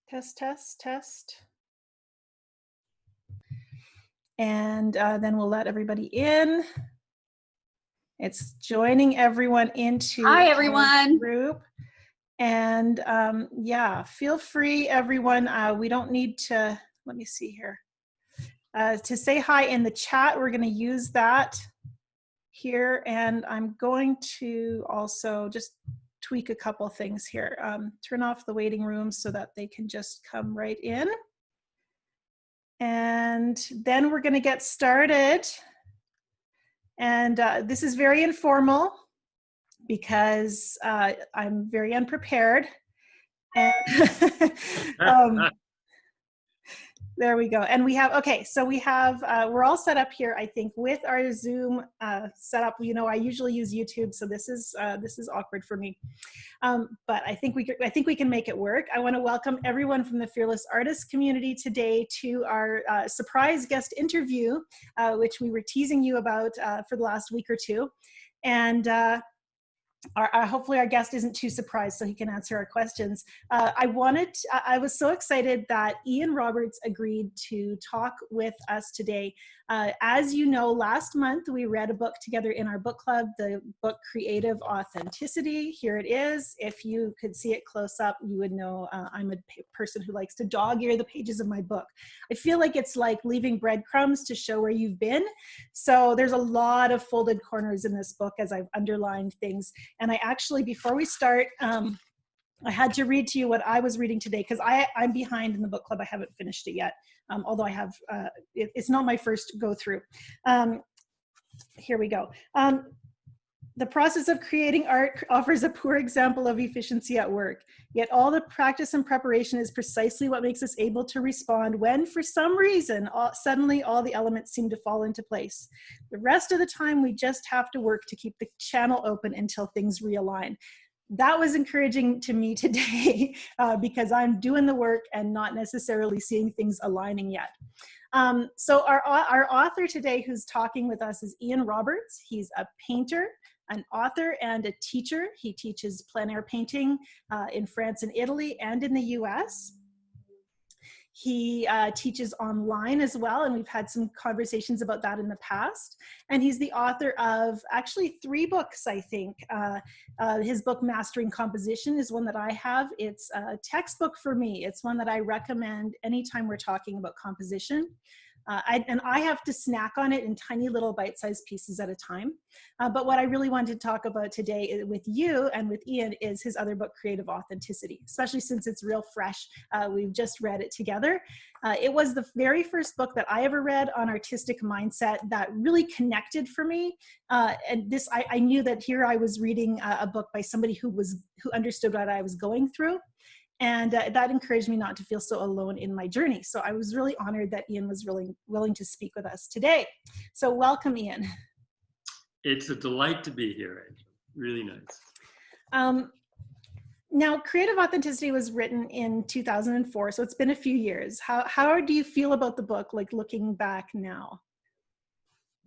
Test, test, test. And then we'll let everybody in. It's joining everyone into Hi, everyone. Group. And yeah, feel free, everyone. We don't need to, let me see here. To say hi in the chat, we're going to use that here. And I'm going to also just tweak a couple things here. Turn off the waiting room so that they can just come right in. And then we're going to get started. And this is very informal because I'm very unprepared. And there we go. And we have, okay, so we have, we're all set up here, I think, with our Zoom setup. You know, I usually use YouTube, so this is awkward for me. But I think we can make it work. I want to welcome everyone from the Fearless Artists community today to our surprise guest interview, which we were teasing you about for the last week or two. And hopefully our guest isn't too surprised so he can answer our questions. I was so excited that Ian Roberts agreed to talk with us today. As you know, last month we read a book together in our book club, the book Creative Authenticity. Here it is. If you could see it close up, you would know I'm a person who likes to dog-ear the pages of my book. I feel like it's like leaving breadcrumbs to show where you've been. So there's a lot of folded corners in this book as I've underlined things. And I actually, before we start, I had to read to you what I was reading today because I'm behind in the book club. I haven't finished it yet, although I have, it's not my first go through. Here we go. The process of creating art offers a poor example of efficiency at work. Yet all the practice and preparation is precisely what makes us able to respond when, for some reason, suddenly all the elements seem to fall into place. The rest of the time, we just have to work to keep the channel open until things realign. That was encouraging to me today because I'm doing the work and not necessarily seeing things aligning yet. So our author today who's talking with us is Ian Roberts. He's a painter, an author, and a teacher. He teaches plein air painting in France and Italy and in the US. He teaches online as well, and we've had some conversations about that in the past. And he's the author of actually 3 books, I think. His book, Mastering Composition, is one that I have. It's a textbook for me. It's one that I recommend anytime we're talking about composition. And I have to snack on it in tiny little bite-sized pieces at a time. But what I really wanted to talk about today with you and with Ian is his other book, Creative Authenticity, especially since it's real fresh. We've just read it together. It was the very first book that I ever read on artistic mindset that really connected for me. And this, I knew that here I was reading a book by somebody who understood what I was going through. And that encouraged me not to feel so alone in my journey. So I was really honored that Ian was really willing to speak with us today. So welcome, Ian. It's a delight to be here, Angel. Really nice. Now, Creative Authenticity was written in 2004, so it's been a few years. How do you feel about the book, like looking back now?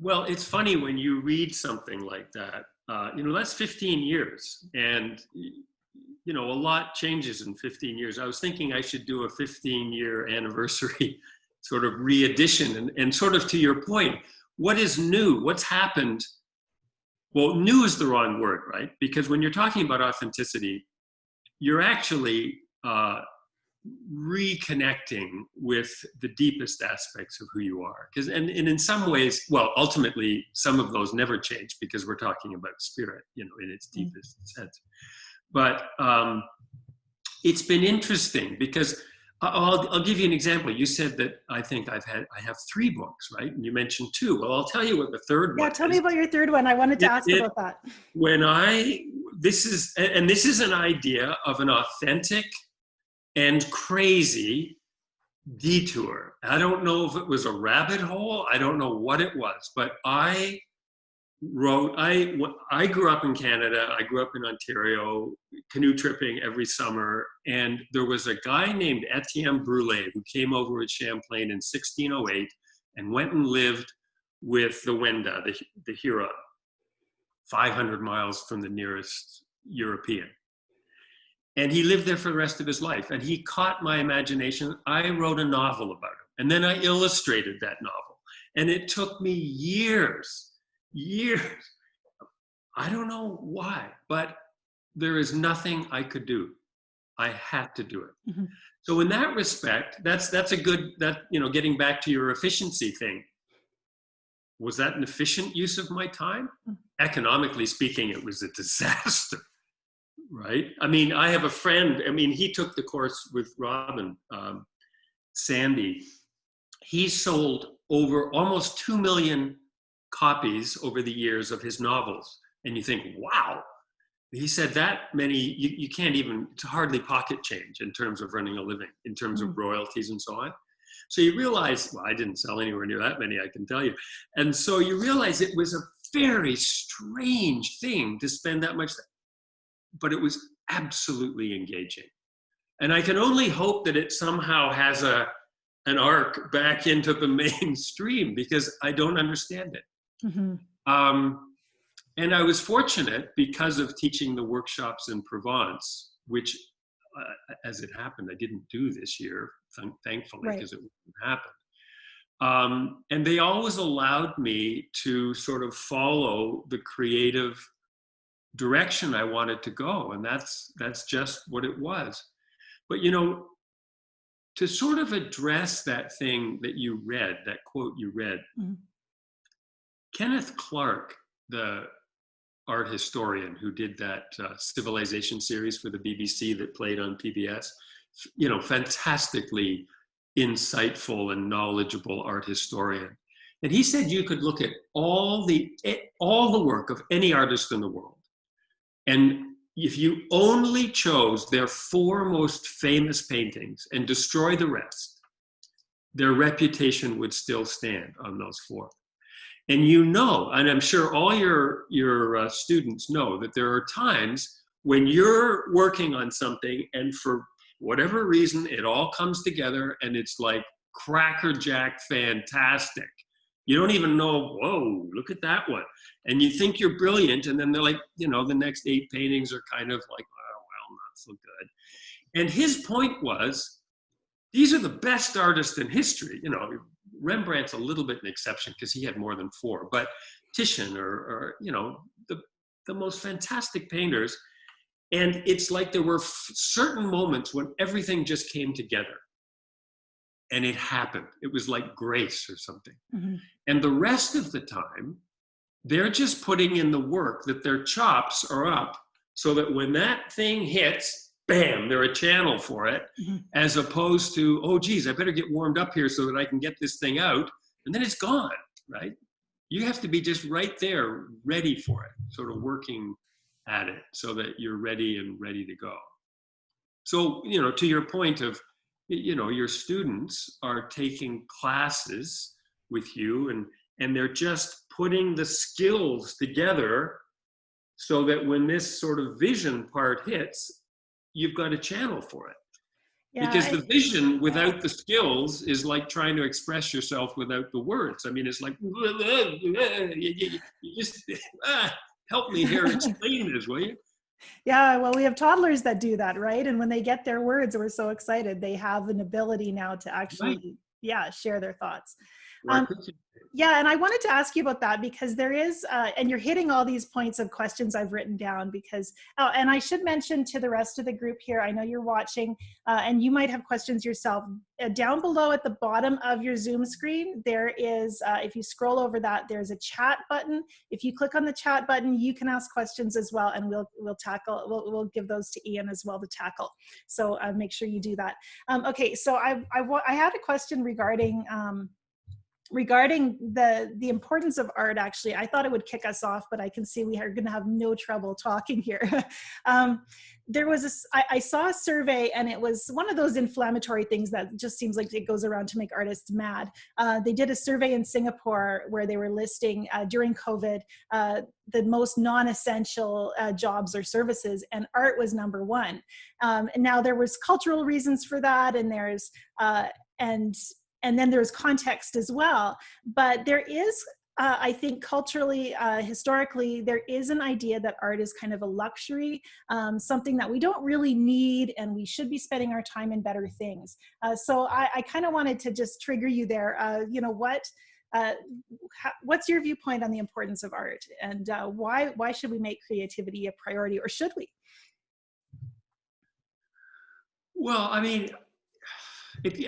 Well, it's funny when you read something like that. That's 15 years. And a lot changes in 15 years. I was thinking I should do a 15-year anniversary sort of re-edition. And sort of to your point, what is new? What's happened? Well, new is the wrong word, right? Because when you're talking about authenticity, you're actually reconnecting with the deepest aspects of who you are. And in some ways, well, ultimately, some of those never change because we're talking about spirit, in its deepest sense. But it's been interesting because I'll give you an example. You said that I have 3 books, right? And you mentioned 2. Well, I'll tell you what the third one is. Yeah, tell me about your third one. I wanted to ask about that. This is an idea of an authentic and crazy detour. I don't know if it was a rabbit hole. I don't know what it was, but I grew up in Canada. I grew up in Ontario, canoe tripping every summer. And there was a guy named Etienne Brulé who came over with Champlain in 1608 and went and lived with the Wendat, the Huron, 500 miles from the nearest European. And he lived there for the rest of his life. And he caught my imagination. I wrote a novel about him. And then I illustrated that novel. And it took me years. I don't know why, but there is nothing I could do. I had to do it. Mm-hmm. So in that respect, that's a good, getting back to your efficiency thing. Was that an efficient use of my time? Economically speaking, it was a disaster, right? I mean, I have a friend, he took the course with Robin, Sandy. He sold over almost 2 million copies over the years of his novels. And you think, wow. He said that many, you can't even, it's hardly pocket change in terms of running a living, in terms of royalties and so on. So you realize, well, I didn't sell anywhere near that many, I can tell you. And so you realize it was a very strange thing to spend that much, but it was absolutely engaging. And I can only hope that it somehow has an arc back into the mainstream, because I don't understand it. Mm-hmm. And I was fortunate because of teaching the workshops in Provence, which, as it happened, I didn't do this year, thankfully, because it wouldn't happen. And they always allowed me to sort of follow the creative direction I wanted to go. And that's just what it was. But, to sort of address that thing that you read, that quote you read, mm-hmm. Kenneth Clark, the art historian who did that Civilization series for the BBC that played on PBS, fantastically insightful and knowledgeable art historian. And he said you could look at all the work of any artist in the world, and if you only chose their 4 most famous paintings and destroy the rest, their reputation would still stand on those 4. And and I'm sure all your students know that there are times when you're working on something and for whatever reason, it all comes together and it's like crackerjack fantastic. You don't even know, whoa, look at that one. And you think you're brilliant, and then they're like, the next 8 paintings are kind of like, oh, well, not so good. And his point was, these are the best artists in history. Rembrandt's a little bit an exception because he had more than 4, but Titian or the most fantastic painters. And it's like there were certain moments when everything just came together. And it happened. It was like grace or something. Mm-hmm. And the rest of the time, they're just putting in the work that their chops are up so that when that thing hits, bam, they're a channel for it, mm-hmm. as opposed to, oh, geez, I better get warmed up here so that I can get this thing out. And then it's gone, right? You have to be just right there, ready for it, sort of working at it so that you're ready to go. So, to your point of, your students are taking classes with you and they're just putting the skills together so that when this sort of vision part hits, you've got a channel for it. Yeah, because the vision without the skills is like trying to express yourself without the words. I mean, it's like, you just help me here explain this, will you? Yeah, well, we have toddlers that do that, right? And when they get their words, we're so excited. They have an ability now to actually, share their thoughts. Yeah, and I wanted to ask you about that because there is, and you're hitting all these points of questions I've written down because, and I should mention to the rest of the group here, I know you're watching and you might have questions yourself. Down below at the bottom of your Zoom screen, there is, if you scroll over that, there's a chat button. If you click on the chat button, you can ask questions as well, and we'll give those to Ian as well to tackle. So make sure you do that. Okay, so I had a question regarding the importance of art. Actually, I thought it would kick us off, but I can see we are going to have no trouble talking here. There was I saw a survey, and it was one of those inflammatory things that just seems like it goes around to make artists mad. They did a survey in Singapore where they were listing during COVID the most non-essential jobs or services, and art was number 1. And now there was cultural reasons for that, and there's and then there's context as well. But there is I think culturally, historically, there is an idea that art is kind of a luxury, something that we don't really need, and we should be spending our time in better things. So I kind of wanted to just trigger you there. Uh, what's your viewpoint on the importance of art, and why should we make creativity a priority, or should we? Well, I mean,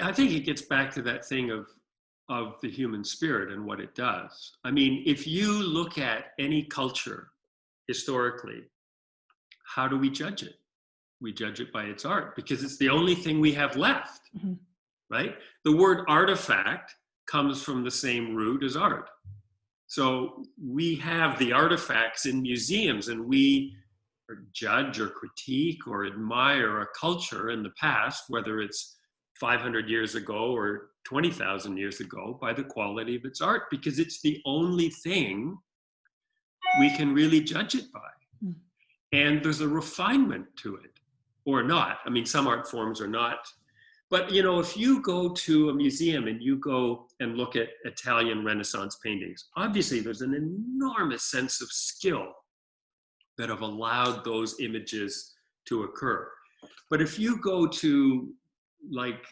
I think it gets back to that thing of the human spirit and what it does. I mean, if you look at any culture historically, how do we judge it? We judge it by its art because it's the only thing we have left, mm-hmm. right? The word artifact comes from the same root as art. So we have the artifacts in museums, and we judge or critique or admire a culture in the past, whether it's 500 years ago or 20,000 years ago, by the quality of its art, because it's the only thing we can really judge it by. Mm. And there's a refinement to it, or not. I mean, some art forms are not. But, you know, if you go to a museum and you go and look at Italian Renaissance paintings, obviously there's an enormous sense of skill that have allowed those images to occur. But if you go to like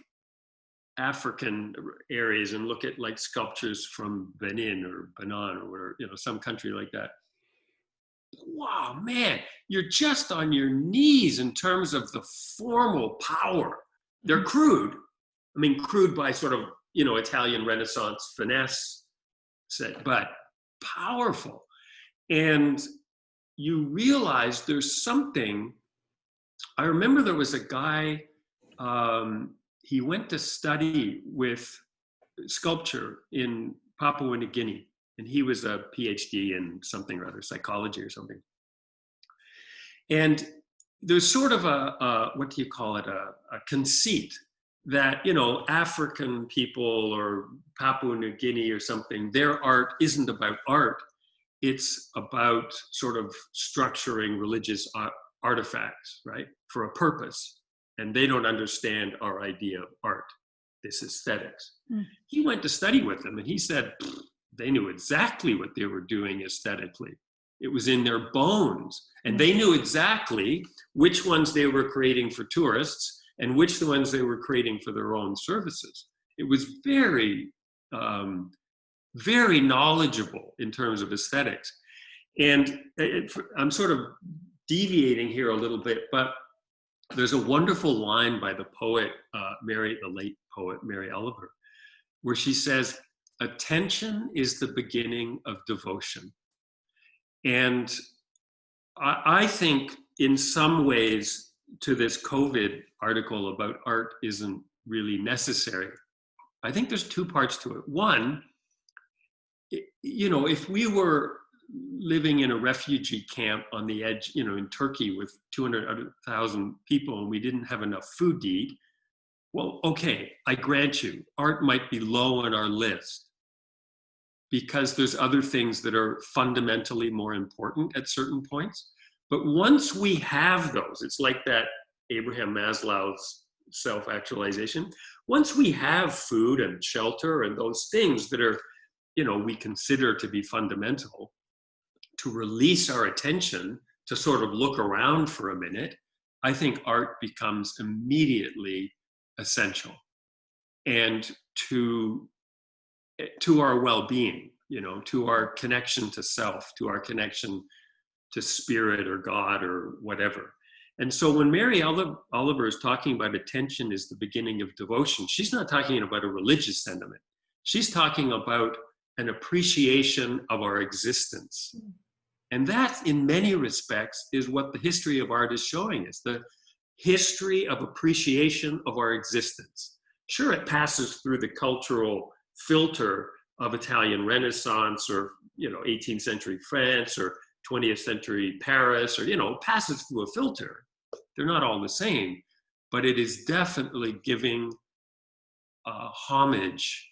African areas and look at like sculptures from Benin or whatever, you know, some country like that, wow, man, you're just on your knees in terms of the formal power. They're crude. I mean, crude by sort of, you know, Italian Renaissance finesse, but powerful. And you realize there's something. I remember there was a guy, he went to study with sculpture in Papua New Guinea, and he was a PhD in something or other, psychology or something. And there's sort of a what do you call it, a conceit that, you know, African people or Papua New Guinea or something, their art isn't about art. It's about sort of structuring religious artifacts, right, for a purpose. And they don't understand our idea of art, this aesthetics. Mm. He went to study with them, and he said they knew exactly what they were doing aesthetically. It was in their bones. And they knew exactly which ones they were creating for tourists and which the ones they were creating for their own services. It was very, very knowledgeable in terms of aesthetics. And I'm sort of deviating here a little bit, but there's a wonderful line by the poet, the late poet Mary Oliver, where she says, "Attention is the beginning of devotion." And I think in some ways to this COVID article about art isn't really necessary. I think there's two parts to it. One, you know, if we were living in a refugee camp on the edge, you know, in Turkey with 200,000 people and we didn't have enough food to eat, well, okay, I grant you, art might be low on our list because there's other things that are fundamentally more important at certain points. But once we have those, it's like that Abraham Maslow's self-actualization. Once we have food and shelter and those things that are, you know, we consider to be fundamental, to release our attention, to sort of look around for a minute, I think art becomes immediately essential. And to our well-being, you know, to our connection to self, to our connection to spirit or God or whatever. And so when Mary Oliver is talking about attention is the beginning of devotion, she's not talking about a religious sentiment. She's talking about an appreciation of our existence. And that, in many respects, is what the history of art is showing us, the history of appreciation of our existence. Sure, it passes through the cultural filter of Italian Renaissance or, you know, 18th century France or 20th century Paris, or, you know, passes through a filter. They're not all the same, but it is definitely giving homage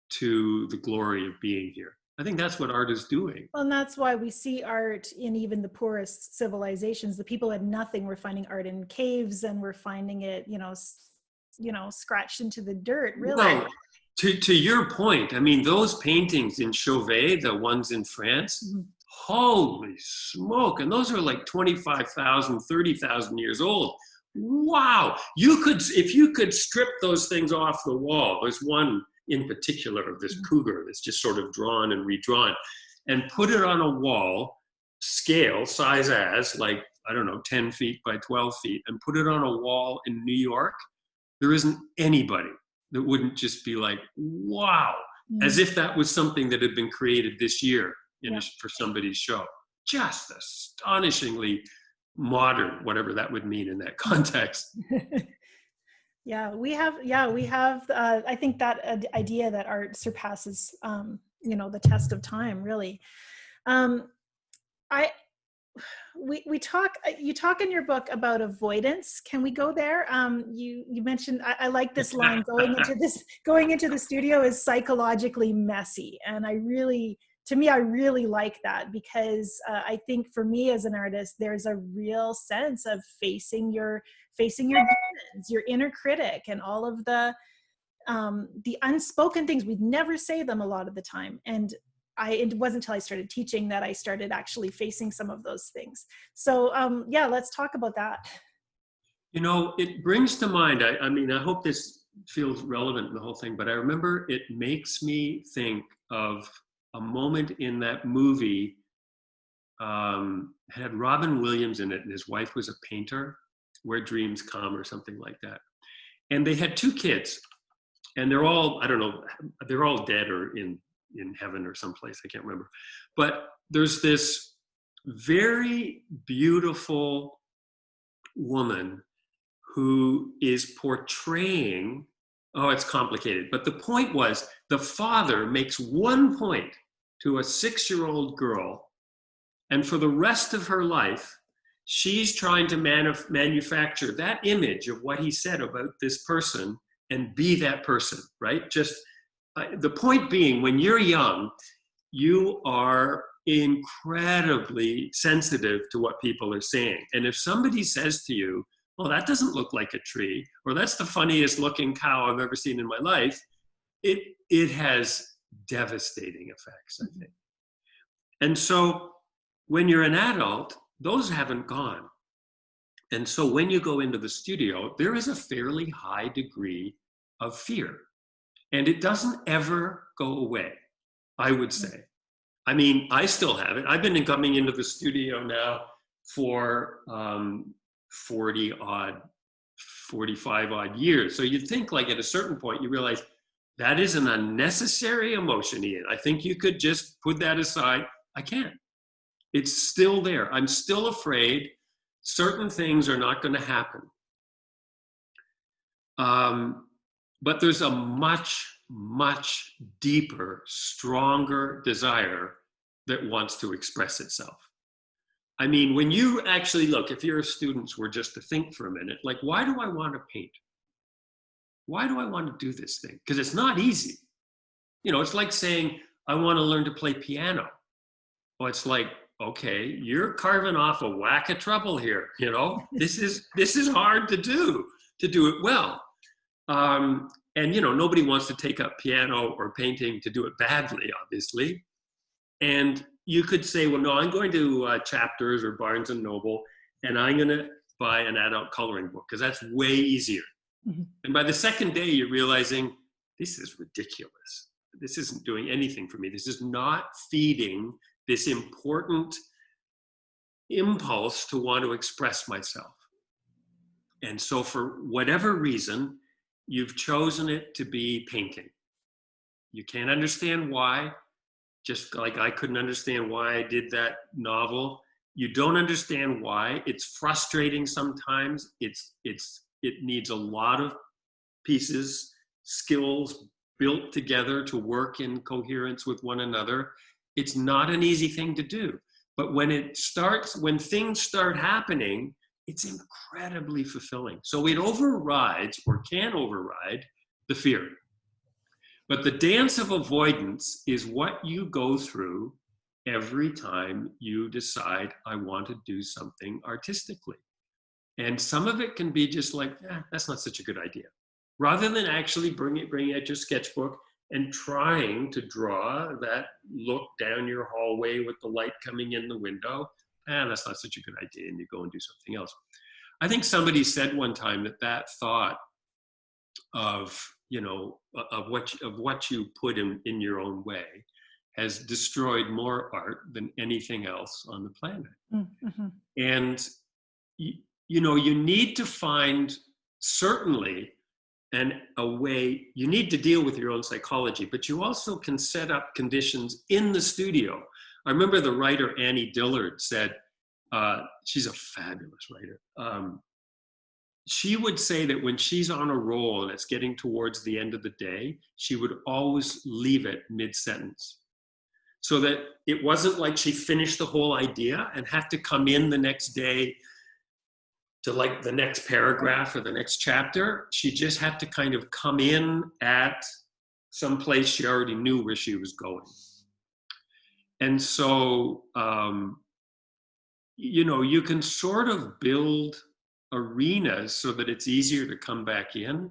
to the glory of being here. I think that's what art is doing. Well, and that's why we see art in even the poorest civilizations. The people had nothing were finding art in caves, and we're finding it, you know, scratched into the dirt, really. Well, To your point, I mean, those paintings in Chauvet, the ones in France, Mhm. holy smoke. And those are like 25,000, 30,000 years old. Wow. If you could strip those things off the wall, there's one in particular of this cougar that's just sort of drawn and redrawn, and put it on a wall, scale, size as, like, I don't know, 10 feet by 12 feet, and put it on a wall in New York, there isn't anybody that wouldn't just be like, wow, as if that was something that had been created this year for somebody's show. Just astonishingly modern, whatever that would mean in that context. We have I think that idea that art surpasses the test of time, really. We talk, you talk in your book about avoidance. Can we go there? You mentioned, I like this line, going into the studio is psychologically messy. And I really like that, because I think for me as an artist, there's a real sense of facing your demons, your inner critic, and all of the unspoken things. We'd never say them a lot of the time. And it wasn't until I started teaching that I started actually facing some of those things. So let's talk about that. It brings to mind, I mean, I hope this feels relevant in the whole thing, but I remember it makes me think of a moment in that movie, had Robin Williams in it, and his wife was a painter, Where Dreams Come or something like that. And they had 2 kids, and they're all, I don't know, they're all dead or in heaven or someplace, I can't remember. But there's this very beautiful woman who is portraying, it's complicated, but the point was, the father makes one point to a 6-year-old girl, and for the rest of her life, she's trying to manufacture that image of what he said about this person and be that person, right? Just the point being, when you're young, you are incredibly sensitive to what people are saying. And if somebody says to you, well, that doesn't look like a tree, or that's the funniest looking cow I've ever seen in my life, it has devastating effects, I think. And so when you're an adult, those haven't gone. And so when you go into the studio, there is a fairly high degree of fear. And it doesn't ever go away, I would say. I mean, I still have it. I've been coming into the studio now for 45 odd years. So you'd think, like, at a certain point, you realize that is an unnecessary emotion, Ian. I think you could just put that aside. I can't. It's still there. I'm still afraid certain things are not going to happen. But there's a much, much deeper, stronger desire that wants to express itself. I mean, when you actually look, if your students were just to think for a minute, like, why do I want to paint? Why do I want to do this thing? Because it's not easy. It's like saying, I want to learn to play piano. Well, it's like, okay, you're carving off a whack of trouble here. This is hard to do it well. And nobody wants to take up piano or painting to do it badly, obviously. And you could say, well, no, I'm going to Chapters or Barnes and Noble, and I'm going to buy an adult coloring book, because that's way easier. Mm-hmm. And by the second day, you're realizing, this is ridiculous. This isn't doing anything for me. This is not feeding this important impulse to want to express myself. And so for whatever reason, you've chosen it to be painting. You can't understand why, just like I couldn't understand why I did that novel. You don't understand why. It's frustrating sometimes. It needs a lot of pieces, skills built together to work in coherence with one another. It's not an easy thing to do. But when things start happening, it's incredibly fulfilling. So it overrides, or can override, the fear. But the dance of avoidance is what you go through every time you decide, I want to do something artistically. And some of it can be just like, that's not such a good idea. Rather than actually bring out your sketchbook and trying to draw that look down your hallway with the light coming in the window. That's not such a good idea, and you go and do something else. I think somebody said one time that thought of, of what you put in your own way has destroyed more art than anything else on the planet. Mm-hmm. And you need to find, certainly, a way. You need to deal with your own psychology, but you also can set up conditions in the studio. I remember the writer Annie Dillard said, she's a fabulous writer. She would say that when she's on a roll and it's getting towards the end of the day, she would always leave it mid-sentence, so that it wasn't like she finished the whole idea and had to come in the next day to like the next paragraph or the next chapter. She just had to kind of come in at some place she already knew where she was going. And so, you can sort of build arenas so that it's easier to come back in,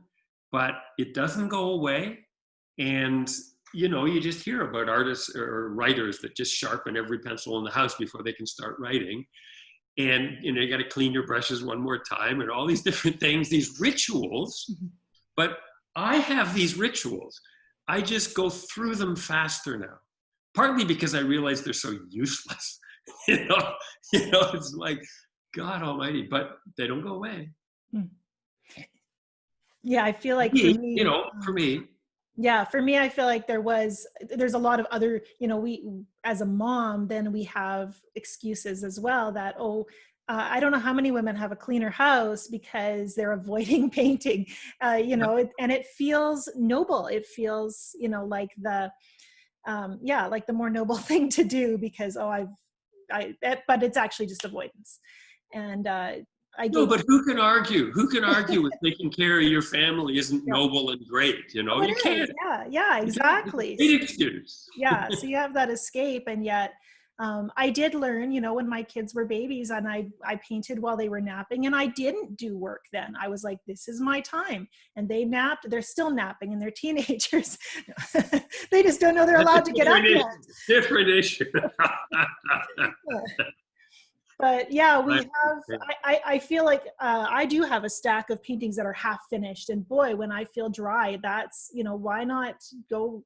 but it doesn't go away. And, you just hear about artists or writers that just sharpen every pencil in the house before they can start writing. And, you got to clean your brushes one more time and all these different things, these rituals. Mm-hmm. But I have these rituals. I just go through them faster now, partly because I realize they're so useless. It's like, God almighty, but they don't go away. Yeah, I feel like for me. Yeah, for me, I feel like there's a lot of other, we, as a mom, then we have excuses as well that, I don't know how many women have a cleaner house because they're avoiding painting, and it feels noble. It feels, like like the more noble thing to do because, but it's actually just avoidance. And but who can argue? Who can argue with taking care of your family isn't noble and great? You can't. Yeah, exactly. It's a great excuse. Yeah, so you have that escape, and yet I did learn, when my kids were babies and I painted while they were napping, and I didn't do work then. I was like, this is my time. And they napped. They're still napping and they're teenagers. They just don't know they're allowed to get up yet. Different issue. But yeah, I feel like I do have a stack of paintings that are half finished. And boy, when I feel dry, that's, why not go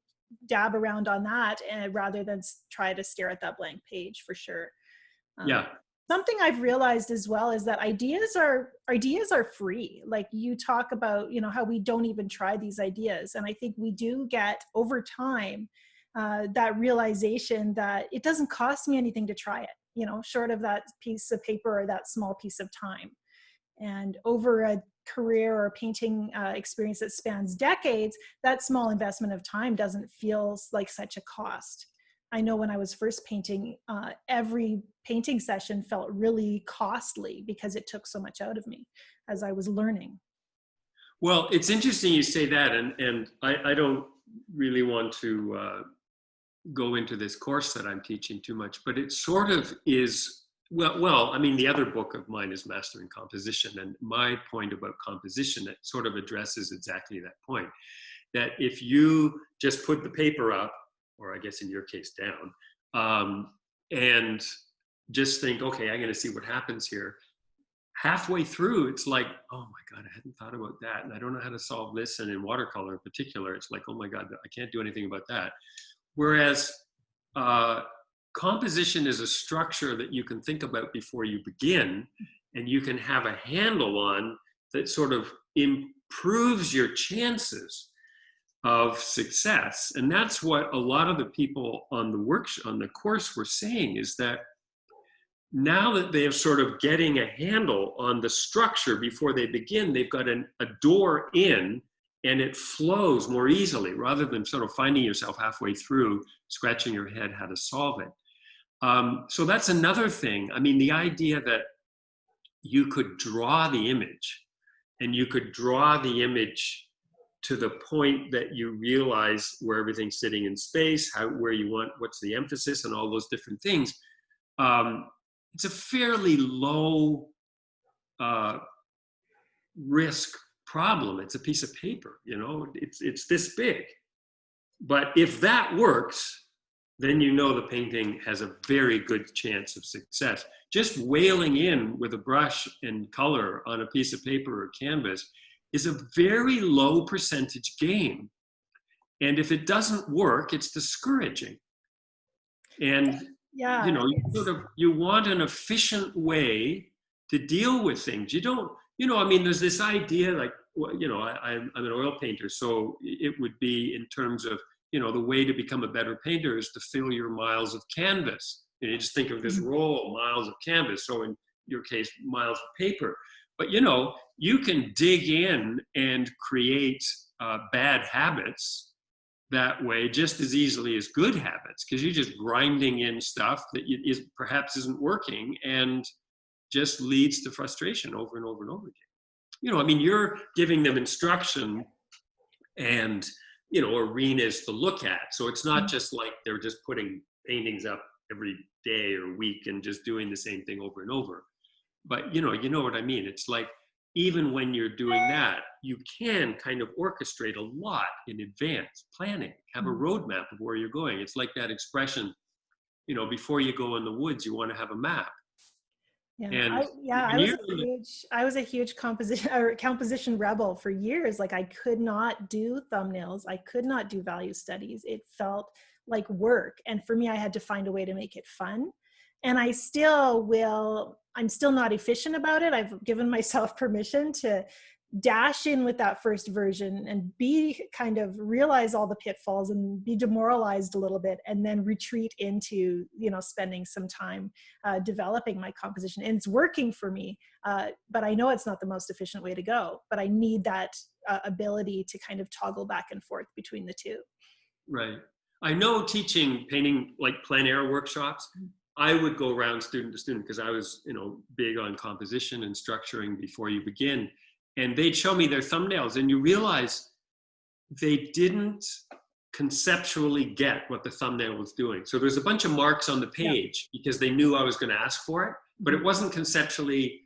dab around on that rather than try to stare at that blank page, for sure. Yeah. Something I've realized as well is that ideas are free. Like you talk about, how we don't even try these ideas. And I think we do get over time that realization that it doesn't cost me anything to try it, short of that piece of paper or that small piece of time. And over a career or painting experience that spans decades, that small investment of time doesn't feel like such a cost. I know when I was first painting, every painting session felt really costly because it took so much out of me as I was learning. Well, it's interesting you say that, and I don't really want to go into this course that I'm teaching too much, but it sort of is, well, I mean, the other book of mine is Mastering Composition, and my point about composition, it sort of addresses exactly that point, that if you just put the paper up, or I guess in your case down, and just think, okay, I'm going to see what happens here. Halfway through, it's like, oh my God, I hadn't thought about that, and I don't know how to solve this. And in watercolor in particular, it's like, oh my God, I can't do anything about that. Whereas composition is a structure that you can think about before you begin, and you can have a handle on that sort of improves your chances of success. And that's what a lot of the people on the course were saying, is that now that they have sort of getting a handle on the structure before they begin, they've got a door in, and it flows more easily rather than sort of finding yourself halfway through scratching your head how to solve it. So that's another thing. I mean, the idea that you could draw the image, and you could draw the image to the point that you realize where everything's sitting in space, where you want, what's the emphasis, and all those different things. It's a fairly low risk problem. It's a piece of paper, it's this big. But if that works, then you know the painting has a very good chance of success. Just wailing in with a brush and color on a piece of paper or canvas is a very low percentage game. And if it doesn't work, it's discouraging. And Yeah, you want an efficient way to deal with things. You don't, I mean, there's this idea like, I'm an oil painter, so it would be in terms of, the way to become a better painter is to fill your miles of canvas. And you just think of this roll, miles of canvas. So in your case, miles of paper. But you can dig in and create bad habits that way just as easily as good habits, because you're just grinding in stuff that perhaps isn't working and just leads to frustration over and over and over again. I mean, you're giving them instruction and arenas to look at. So it's not just like they're just putting paintings up every day or week and just doing the same thing over and over. But you know what I mean? It's like, even when you're doing that, you can kind of orchestrate a lot in advance, planning, have a roadmap of where you're going. It's like that expression, before you go in the woods, you want to have a map. Yeah, I was a huge composition rebel for years. Like I could not do thumbnails. I could not do value studies. It felt like work. And for me, I had to find a way to make it fun. And I'm still not efficient about it. I've given myself permission to dash in with that first version and realize all the pitfalls and be demoralized a little bit, and then retreat into, spending some time developing my composition. And it's working for me, but I know it's not the most efficient way to go, but I need that ability to kind of toggle back and forth between the two. Right. I know teaching painting, like plein air workshops, I would go around student to student because I was, big on composition and structuring before you begin. And they'd show me their thumbnails, and you realize they didn't conceptually get what the thumbnail was doing. So there's a bunch of marks on the page because they knew I was going to ask for it, but it wasn't conceptually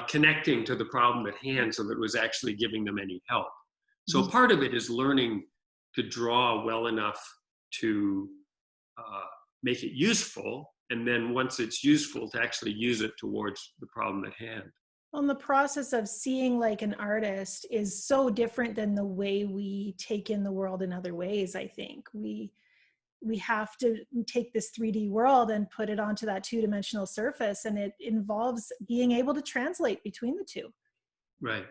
connecting to the problem at hand so that it was actually giving them any help. So part of it is learning to draw well enough to make it useful, and then once it's useful, to actually use it towards the problem at hand. Well, the process of seeing like an artist is so different than the way we take in the world in other ways. I think we have to take this 3D world and put it onto that two-dimensional surface, and it involves being able to translate between the two. Right.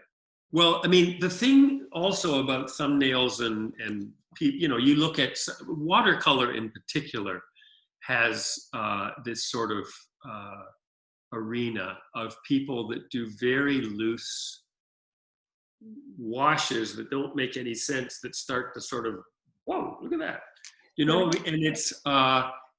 Well, I mean, the thing also about thumbnails and you look at watercolor in particular has this sort of arena of people that do very loose washes that don't make any sense, that start to sort of, whoa, look at that, and it's,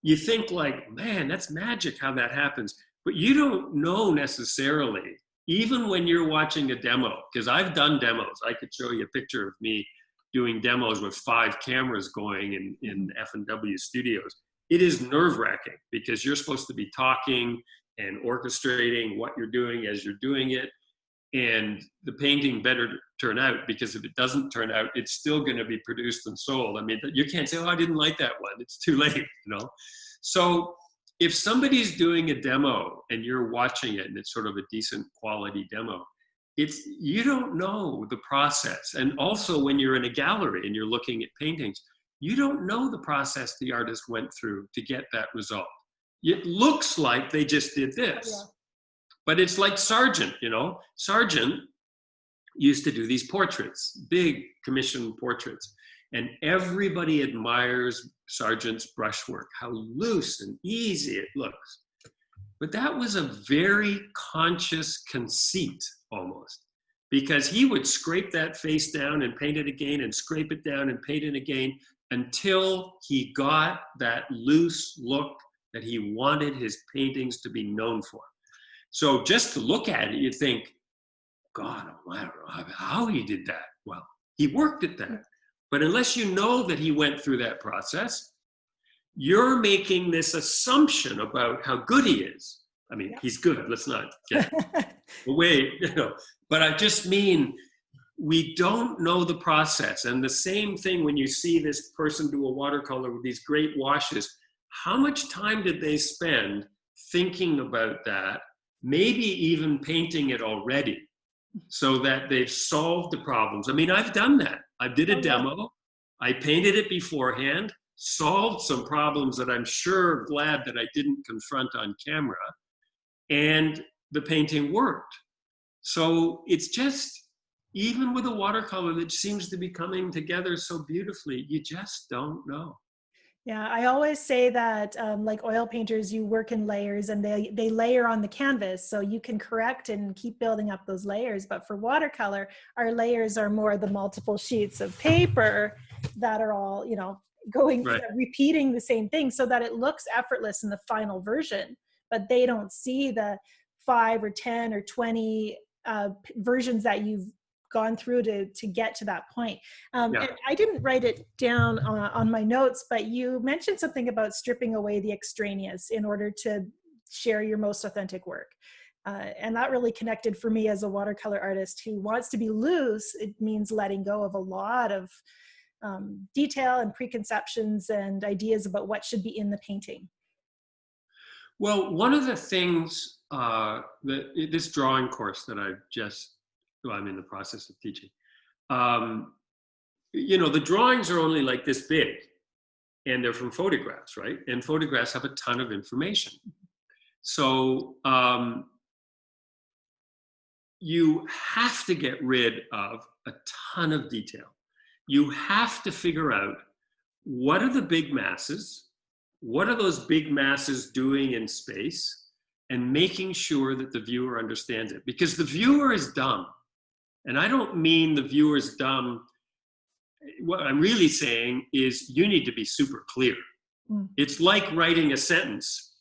you think like, man, that's magic how that happens. But you don't know necessarily, even when you're watching a demo, because I've done demos. I could show you a picture of me doing demos with 5 cameras going in F&W studios. It is nerve-wracking because you're supposed to be talking and orchestrating what you're doing as you're doing it. And the painting better turn out, because if it doesn't turn out, it's still going to be produced and sold. I mean, you can't say, oh, I didn't like that one. It's too late, So if somebody's doing a demo and you're watching it and it's sort of a decent quality demo, you don't know the process. And also when you're in a gallery and you're looking at paintings, you don't know the process the artist went through to get that result. It looks like they just did this, but it's like Sargent, Sargent used to do these portraits, big commission portraits, and everybody admires Sargent's brushwork, how loose and easy it looks. But that was a very conscious conceit almost, because he would scrape that face down and paint it again and scrape it down and paint it again until he got that loose look that he wanted his paintings to be known for. So just to look at it, you think, God, I don't know how he did that. Well, he worked at that. But unless you know that he went through that process, you're making this assumption about how good he is. I mean, he's good. Let's not get away, But I just mean, we don't know the process. And the same thing when you see this person do a watercolor with these great washes, how much time did they spend thinking about that, maybe even painting it already, so that they've solved the problems? I mean, I've done that. I did a demo, I painted it beforehand, solved some problems that I'm sure glad that I didn't confront on camera, and the painting worked. So it's just, even with a watercolor that seems to be coming together so beautifully, you just don't know. Yeah, I always say that like oil painters, you work in layers and they layer on the canvas, so you can correct and keep building up those layers. But for watercolor, our layers are more the multiple sheets of paper that are all, you know, going, Right. repeating the same thing so that it looks effortless in the final version. But they don't see the 5 or 10 or 20 versions that you've gone through to get to that point. And I didn't write it down on my notes, but you mentioned something about stripping away the extraneous in order to share your most authentic work. And that really connected for me as a watercolor artist who wants to be loose. It means letting go of a lot of detail and preconceptions and ideas about what should be in the painting. Well, one of the things this drawing course that I'm in the process of teaching, you know, the drawings are only like this big, and they're from photographs, right? And photographs have a ton of information. So you have to get rid of a ton of detail. You have to figure out, what are the big masses? What are those big masses doing in space? And making sure that the viewer understands it. Because the viewer is dumb. And I don't mean the viewer's dumb. What I'm really saying is you need to be super clear. It's like writing a sentence,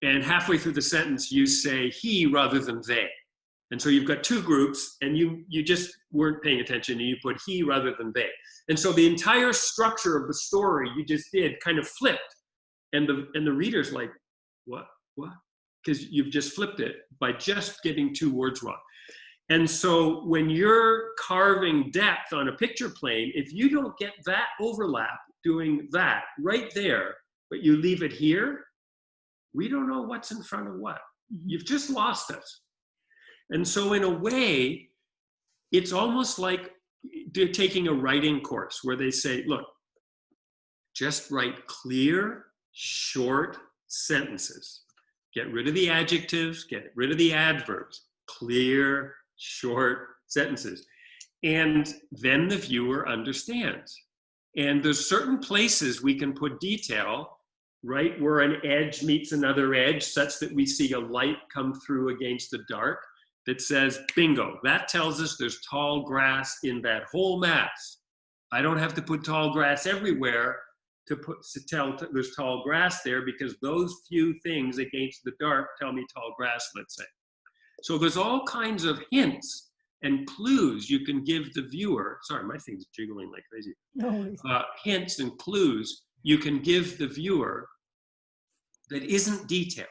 and halfway through the sentence you say he rather than they. And so you've got two groups, and you just weren't paying attention, and you put he rather than they. And so the entire structure of the story you just did kind of flipped. And the reader's like, what? Because you've just flipped it by just getting two words wrong. And so when you're carving depth on a picture plane, if you don't get that overlap doing that right there, but you leave it here, we don't know what's in front of what. You've just lost us. And so in a way, it's almost like taking a writing course where they say, look, just write clear, short sentences. Get rid of the adjectives, get rid of the adverbs. Clear, short sentences. And then the viewer understands. And there's certain places we can put detail, right, where an edge meets another edge, such that we see a light come through against the dark that says, bingo, that tells us there's tall grass in that whole mass. I don't have to put tall grass everywhere to tell there's tall grass there, because those few things against the dark tell me tall grass, let's say. So there's all kinds of hints and clues you can give the viewer. Sorry, my thing's jiggling like crazy. Hints and clues you can give the viewer that isn't detail.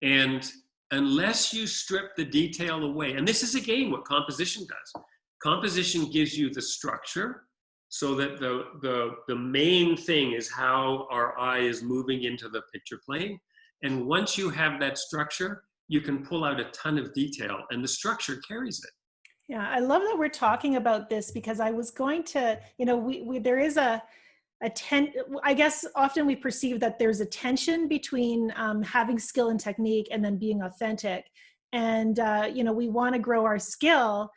And unless you strip the detail away, and this is again what composition does. Composition gives you the structure, so that the main thing is how our eye is moving into the picture plane. And once you have that structure, you can pull out a ton of detail, and the structure carries it. Yeah, I love that we're talking about this, because I was going to, you know, there is I guess often we perceive that there's a tension between having skill and technique and then being authentic. And, you know, we want to grow our skill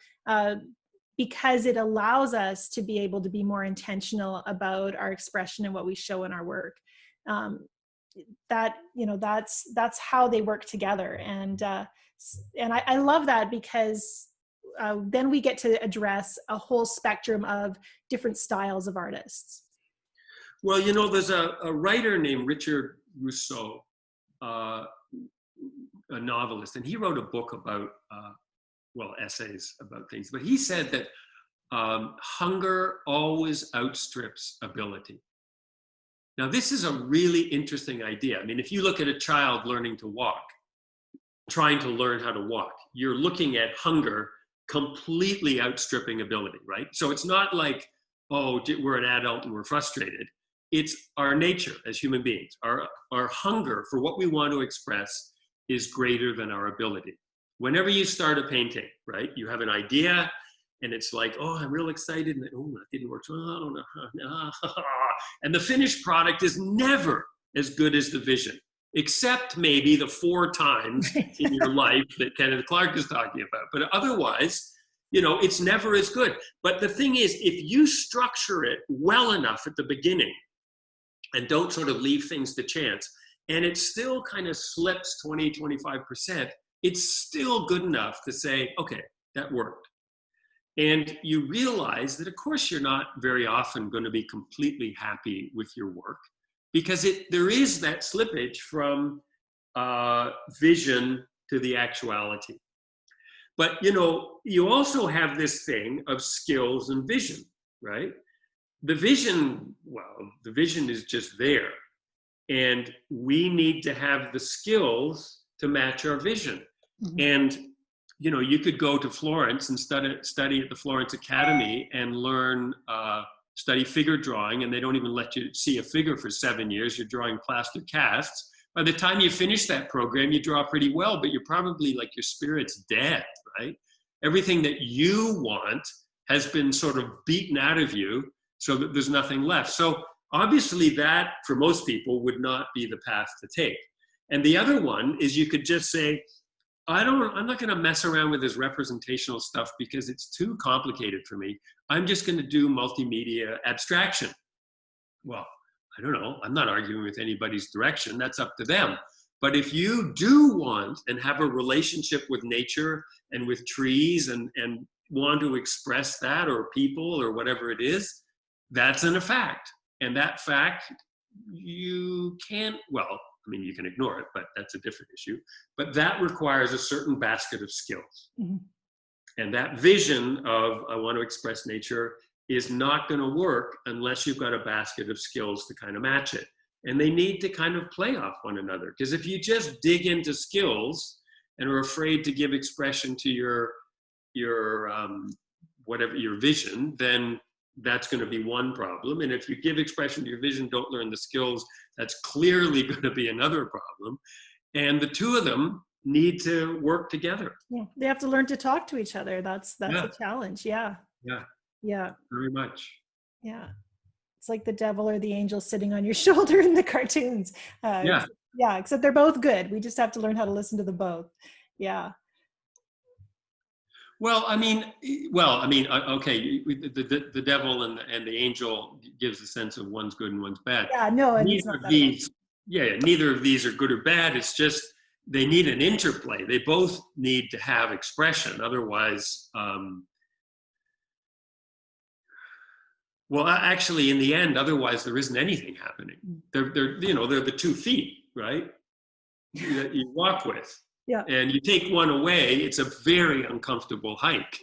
because it allows us to be able to be more intentional about our expression and what we show in our work. That, you know, that's how they work together. And I love that, because then we get to address a whole spectrum of different styles of artists. Well, you know, there's a writer named Richard Rousseau, a novelist, and he wrote a book about, essays about things. But he said that hunger always outstrips ability. Now, this is a really interesting idea. I mean, if you look at a child learning to walk, trying to learn how to walk, you're looking at hunger completely outstripping ability, right? So it's not like, oh, we're an adult and we're frustrated. It's our nature as human beings. Our hunger for what we want to express is greater than our ability. Whenever you start a painting, right, you have an idea and it's like, oh, I'm real excited. And oh, that didn't work. Oh, no. And the finished product is never as good as the vision, except maybe the 4 times in your life that Kenneth Clark is talking about. But otherwise, you know, it's never as good. But the thing is, if you structure it well enough at the beginning and don't sort of leave things to chance, and it still kind of slips 20, 25%, it's still good enough to say, okay, that worked. And you realize that, of course, you're not very often going to be completely happy with your work, because there is that slippage from vision to the actuality. But, you know, you also have this thing of skills and vision, right? The vision, well, the vision is just there. And we need to have the skills to match our vision. Mm-hmm. And, you know, you could go to Florence and study at the Florence Academy and learn, study figure drawing, and they don't even let you see a figure for 7 years. You're drawing plaster casts. By the time you finish that program, you draw pretty well, but you're probably like, your spirit's dead, right? Everything that you want has been sort of beaten out of you so that there's nothing left. So obviously that, for most people, would not be the path to take. And the other one is you could just say, I'm not going to mess around with this representational stuff because it's too complicated for me. I'm just going to do multimedia abstraction. Well, I don't know. I'm not arguing with anybody's direction. That's up to them. But if you do want and have a relationship with nature and with trees and want to express that, or people, or whatever it is, that's a fact. And that fact, you can't, well, I mean, you can ignore it, but that's a different issue. But that requires a certain basket of skills. Mm-hmm. And that vision of, I want to express nature, is not going to work unless you've got a basket of skills to kind of match it. And they need to kind of play off one another. Because if you just dig into skills and are afraid to give expression to your whatever, your vision, then that's going to be one problem. And if you give expression to your vision, don't learn the skills, that's clearly going to be another problem. And the two of them need to work together. Yeah, they have to learn to talk to each other. That's a challenge. Yeah. Yeah. Yeah. Very much. Yeah. It's like the devil or the angel sitting on your shoulder in the cartoons. Yeah, except they're both good. We just have to learn how to listen to them both. Yeah. Well, I mean, okay, the devil and the angel gives a sense of one's good and one's bad. Yeah, no, and it's not that. Neither of these are good or bad. It's just they need an interplay. They both need to have expression. Otherwise, well, actually, in the end, otherwise there isn't anything happening. They're the 2 feet, right? That you walk with. Yeah. And you take one away, it's a very uncomfortable hike.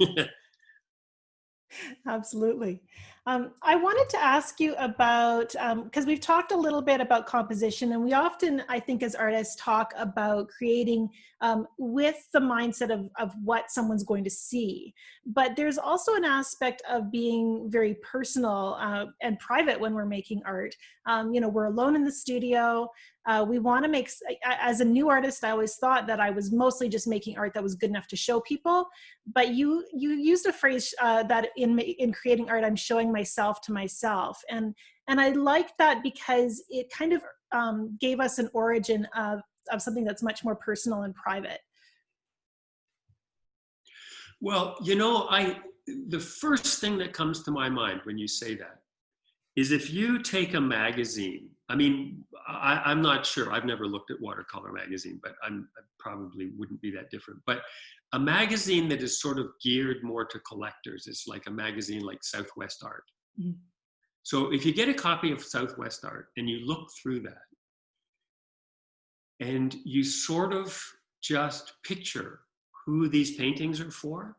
Absolutely. I wanted to ask you about, because we've talked a little bit about composition, and we often, I think, as artists talk about creating with the mindset of what someone's going to see. But there's also an aspect of being very personal and private when we're making art. We're alone in the studio. We want to make, as a new artist, I always thought that I was mostly just making art that was good enough to show people. But you used a phrase that in creating art, I'm showing myself to myself. And I like that because it kind of gave us an origin of something that's much more personal and private. Well, the first thing that comes to my mind when you say that is if you take a magazine, I mean, I'm not sure, I've never looked at Watercolor magazine, but I probably wouldn't be that different. But a magazine that is sort of geared more to collectors is like a magazine like Southwest Art. Mm-hmm. So if you get a copy of Southwest Art and you look through that, and you sort of just picture who these paintings are for,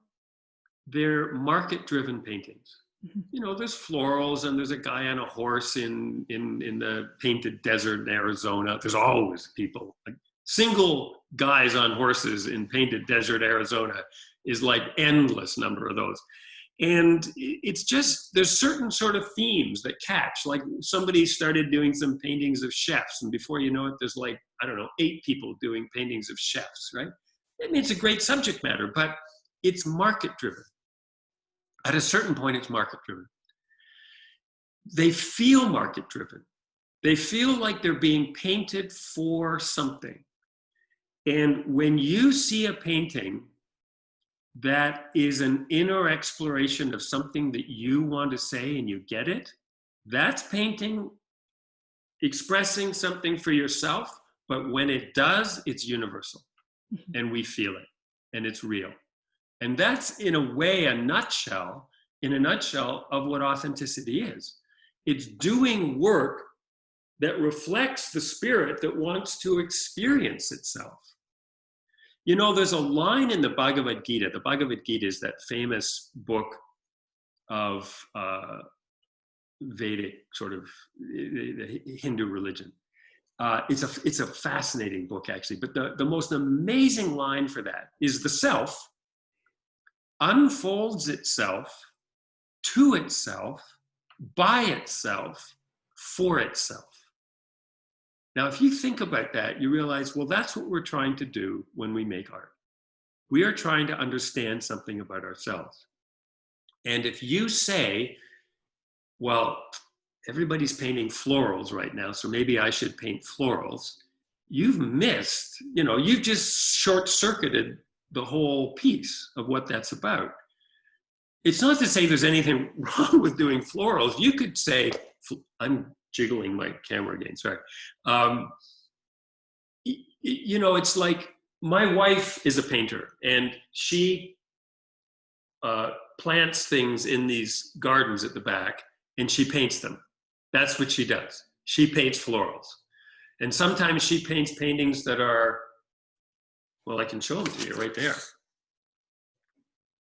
they're market-driven paintings. Mm-hmm. There's florals and there's a guy on a horse in the painted desert in Arizona. There's always people, like single guys on horses in painted desert Arizona. is like endless number of those. And it's just, there's certain sort of themes that catch. Like somebody started doing some paintings of chefs, and before you know it, there's like, I don't know, 8 people doing paintings of chefs, right? I mean, it's a great subject matter, but it's market driven. At a certain point, it's market driven. They feel market driven. They feel like they're being painted for something. And when you see a painting that is an inner exploration of something that you want to say and you get it, that's painting expressing something for yourself, but when it does, it's universal. And we feel it, and it's real. And that's, in a way, in a nutshell of what authenticity is. It's doing work that reflects the spirit that wants to experience itself. You know, there's a line in the Bhagavad Gita. The Bhagavad Gita is that famous book of Vedic sort of the Hindu religion. It's a fascinating book, actually. But the most amazing line for that is the self unfolds itself to itself, by itself, for itself. Now, if you think about that, you realize, well, that's what we're trying to do when we make art. We are trying to understand something about ourselves. And if you say, well, everybody's painting florals right now, so maybe I should paint florals, you've missed, you've just short-circuited the whole piece of what that's about. It's not to say there's anything wrong with doing florals. You could say, I'm jiggling my camera again, sorry. It's like, my wife is a painter, and she plants things in these gardens at the back, and she paints them. That's what she does. She paints florals. And sometimes she paints paintings that are, well, I can show them to you right there.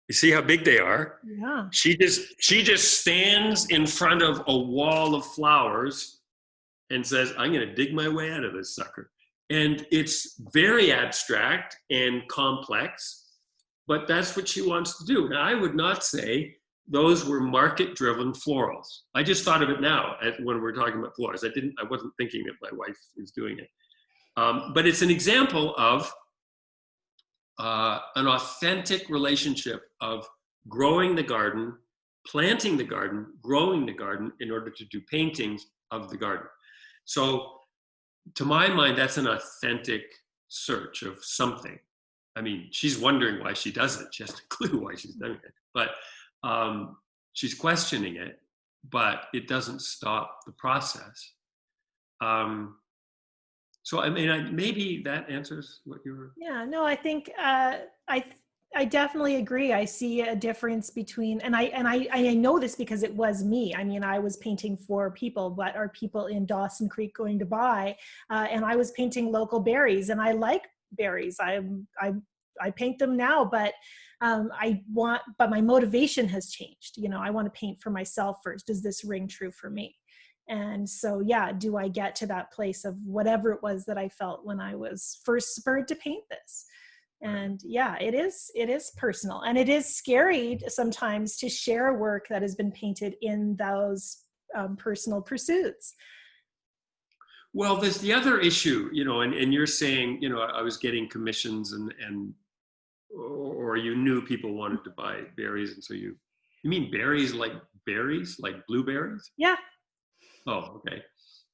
You see how big they are? Yeah. She just stands in front of a wall of flowers and says, I'm going to dig my way out of this sucker. And it's very abstract and complex, but that's what she wants to do. Now, I would not say those were market-driven florals. I just thought of it now when we're talking about florals. I wasn't thinking that my wife is doing it. But it's an example of an authentic relationship of growing the garden, planting the garden, growing the garden in order to do paintings of the garden. So to my mind, that's an authentic search of something. I mean, she's wondering why she does it. She has no clue why she's doing it. But she's questioning it, but it doesn't stop the process. So I mean, maybe that answers what you were. Yeah, no, I think I definitely agree. I see a difference between, and I know this because it was me. I mean, I was painting for people. What are people in Dawson Creek going to buy? And I was painting local berries, and I like berries. I paint them now, but but my motivation has changed. I want to paint for myself first. Does this ring true for me? And so, yeah, do I get to that place of whatever it was that I felt when I was first spurred to paint this? And yeah, it is personal, and it is scary sometimes to share work that has been painted in those personal pursuits. Well, there's the other issue, and you're saying, I was getting commissions or you knew people wanted to buy berries, and so you mean berries like blueberries? Yeah. Oh, okay.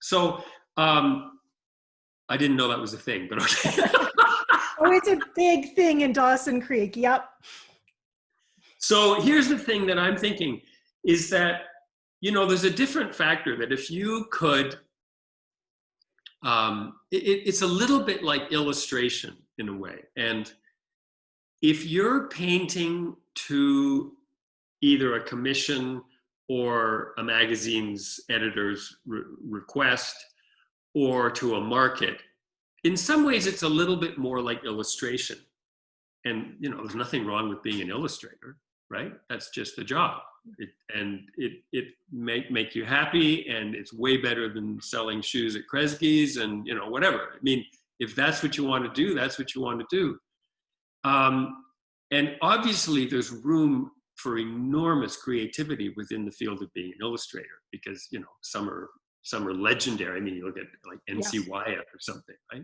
So I didn't know that was a thing, but okay. Oh, it's a big thing in Dawson Creek. Yep. So here's the thing that I'm thinking is that, there's a different factor that if you could, it's a little bit like illustration in a way. And if you're painting to either a commission or a magazine's editor's request or to a market, in some ways it's a little bit more like illustration. And there's nothing wrong with being an illustrator, right? That's just the job. It make you happy, and it's way better than selling shoes at Kresge's and whatever. I mean, if that's what you want to do, that's what you want to do. And obviously there's room for enormous creativity within the field of being an illustrator, because, you know, some are legendary. I mean, you look at like N.C. Wyeth or something, right?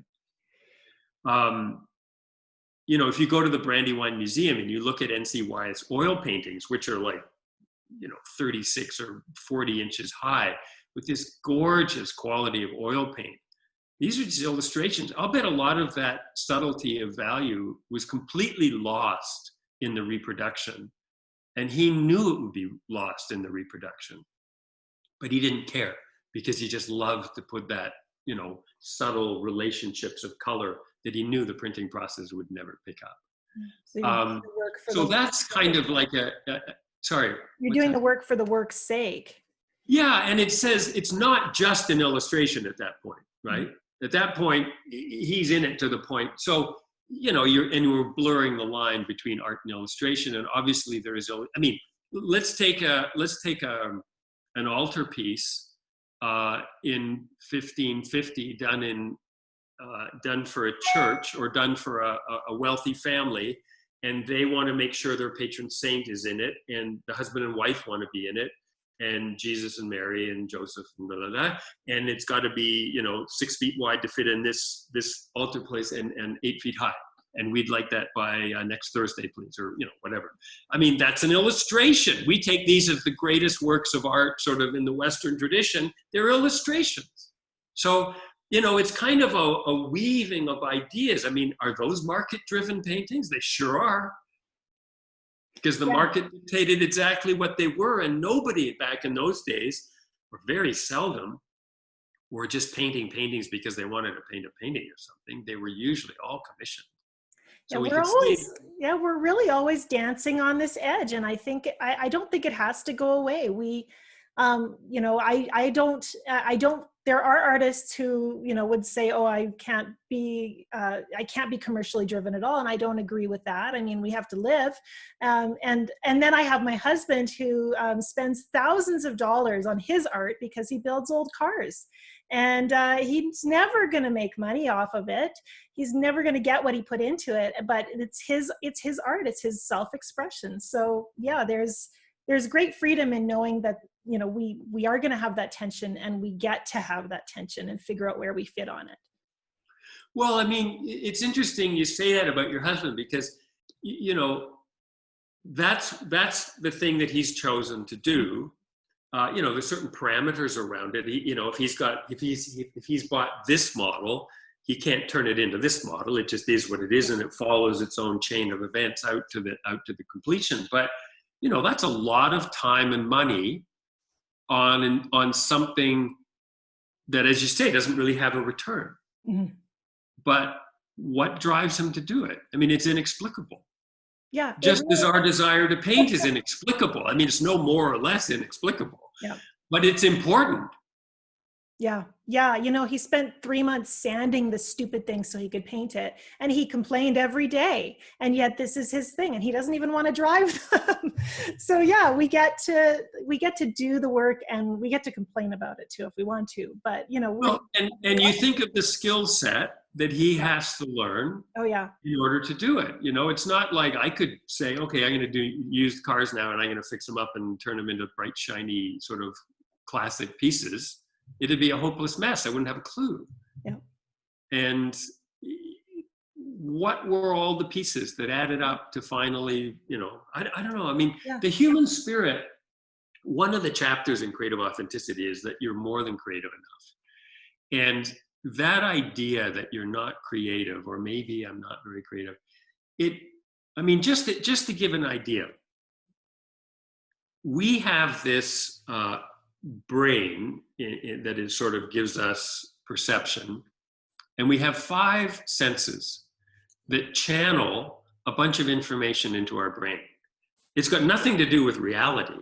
You know, if you go to the Brandywine Museum and you look at N.C. Wyeth's oil paintings, which are like, you know, 36 or 40 inches high, with this gorgeous quality of oil paint. These are just illustrations. I'll bet a lot of that subtlety of value was completely lost in the reproduction. And he knew it would be lost in the reproduction, but he didn't care, because he just loved to put that, you know, subtle relationships of color that he knew the printing process would never pick up. So that's kind of like sorry. You're doing the work for the work's sake. Yeah, and it says it's not just an illustration at that point, right? At that point, he's in it to the point. So, you know, we're blurring the line between art and illustration, and obviously there is. I mean, let's take an altarpiece in 1550, done for a church or done for a wealthy family, and they want to make sure their patron saint is in it, and the husband and wife want to be in it, and Jesus and Mary and Joseph and blah, blah, blah. And it's got to be, you know, 6 feet wide to fit in this altar place, and 8 feet high. And we'd like that by next Thursday, please, or, you know, whatever. I mean, that's an illustration. We take these as the greatest works of art sort of in the Western tradition. They're illustrations. So, you know, it's kind of a weaving of ideas. I mean, are those market-driven paintings? They sure are. Because the market dictated exactly what they were, and nobody back in those days, or very seldom, were just painting paintings because they wanted to paint a painting or something. They were usually all commissioned. So we're really always dancing on this edge, and I think I don't think it has to go away. We, you know, I don't. There are artists who, you know, would say, "Oh, I can't be commercially driven at all," and I don't agree with that. I mean, we have to live, and then I have my husband who spends thousands of dollars on his art because he builds old cars, and he's never going to make money off of it. He's never going to get what he put into it, but it's his art, it's his self-expression. So yeah, there's great freedom in knowing that, you know, we are going to have that tension, and we get to have that tension and figure out where we fit on it. Well, I mean, it's interesting you say that about your husband, because, you know, that's the thing that he's chosen to do. You know, there's certain parameters around it. You know, if he's bought this model, he can't turn it into this model. It just is what it is, and it follows its own chain of events out to the completion. But, you know, that's a lot of time and money on something that, as you say, doesn't really have a return. Mm-hmm. But what drives him to do it? I mean, it's inexplicable. Yeah. Just as our desire to paint is inexplicable. I mean, it's no more or less inexplicable. Yeah. But it's important. Yeah. Yeah. You know, he spent 3 months sanding the stupid thing so he could paint it. And he complained every day. And yet this is his thing, and he doesn't even want to drive them. So yeah, we get to do the work, and we get to complain about it too if we want to. But, you know, well, and you think of the skill set that he has to learn. Oh yeah. In order to do it. You know, it's not like I could say, okay, I'm going to do used cars now, and I'm going to fix them up and turn them into bright, shiny sort of classic pieces. It'd be a hopeless mess. I wouldn't have a clue. Yeah. And what were all the pieces that added up to finally, you know, I don't know. I mean, the human spirit, one of the chapters in Creative Authenticity is that you're more than creative enough. And that idea that you're not creative, or maybe I'm not very creative, I mean, just to give an idea, we have this brain that is sort of gives us perception, and we have 5 senses that channel a bunch of information into our brain. It's got nothing to do with reality.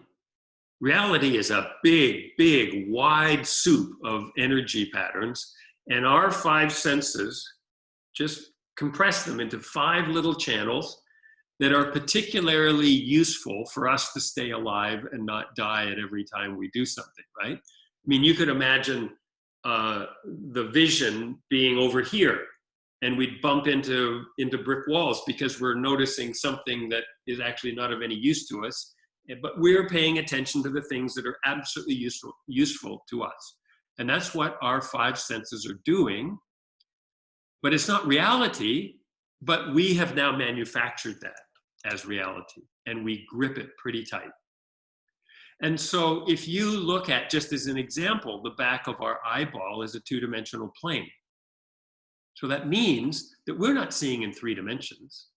Reality is a big, wide soup of energy patterns, and our 5 senses just compress them into 5 little channels that are particularly useful for us to stay alive and not die at every time we do something, right? I mean, you could imagine the vision being over here, and we'd bump into brick walls because we're noticing something that is actually not of any use to us, but we're paying attention to the things that are absolutely useful to us. And that's what our five senses are doing. But it's not reality, but we have now manufactured that as reality, and we grip it pretty tight. And so if you look at, just as an example, the back of our eyeball is a two-dimensional plane. So that means that we're not seeing in three dimensions.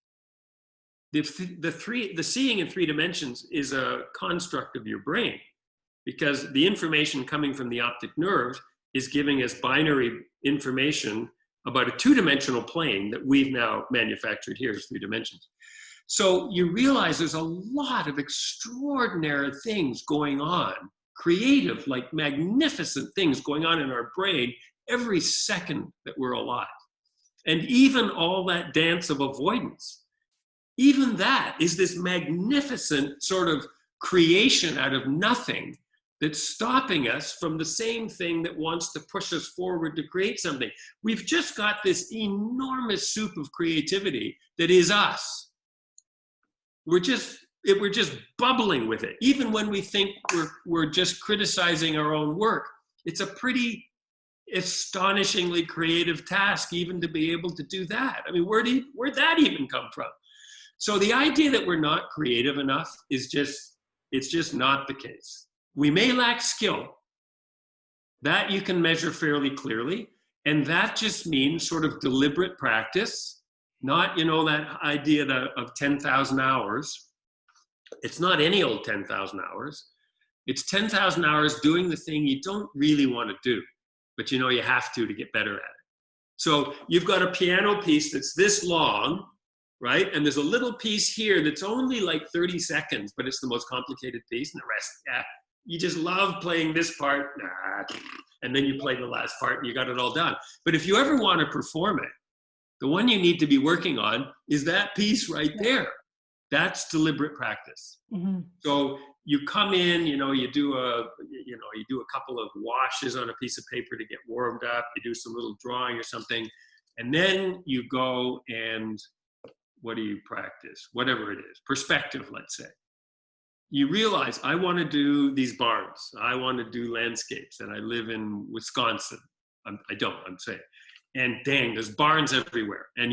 The seeing in three dimensions is a construct of your brain, because the information coming from the optic nerve is giving us binary information about a two-dimensional plane that we've now manufactured here as three dimensions. So you realize there's a lot of extraordinary things going on, creative, like magnificent things going on in our brain every second that we're alive. And even all that dance of avoidance, even that is this magnificent sort of creation out of nothing that's stopping us from the same thing that wants to push us forward to create something. We've just got this enormous soup of creativity that is us. We're just bubbling with it. Even when we think we're just criticizing our own work, it's a pretty astonishingly creative task even to be able to do that. I mean, where'd that even come from? So the idea that we're not creative enough is it's just not the case. We may lack skill. That you can measure fairly clearly. And that just means sort of deliberate practice, not, that idea of 10,000 hours. It's not any old 10,000 hours. It's 10,000 hours doing the thing you don't really want to do, but you have to get better at it. So you've got a piano piece that's this long, right? And there's a little piece here that's only like 30 seconds, but it's the most complicated piece, and the rest, you just love playing this part, and then you play the last part and you got it all done. But if you ever want to perform it, the one you need to be working on is that piece right there. That's deliberate practice. Mm-hmm. So you come in, you do a couple of washes on a piece of paper to get warmed up. You do some little drawing or something, and then you go and what do you practice? Whatever it is, perspective, let's say. You realize, I want to do these barns. I want to do landscapes, and I live in Wisconsin. I'm saying. And dang, there's barns everywhere. And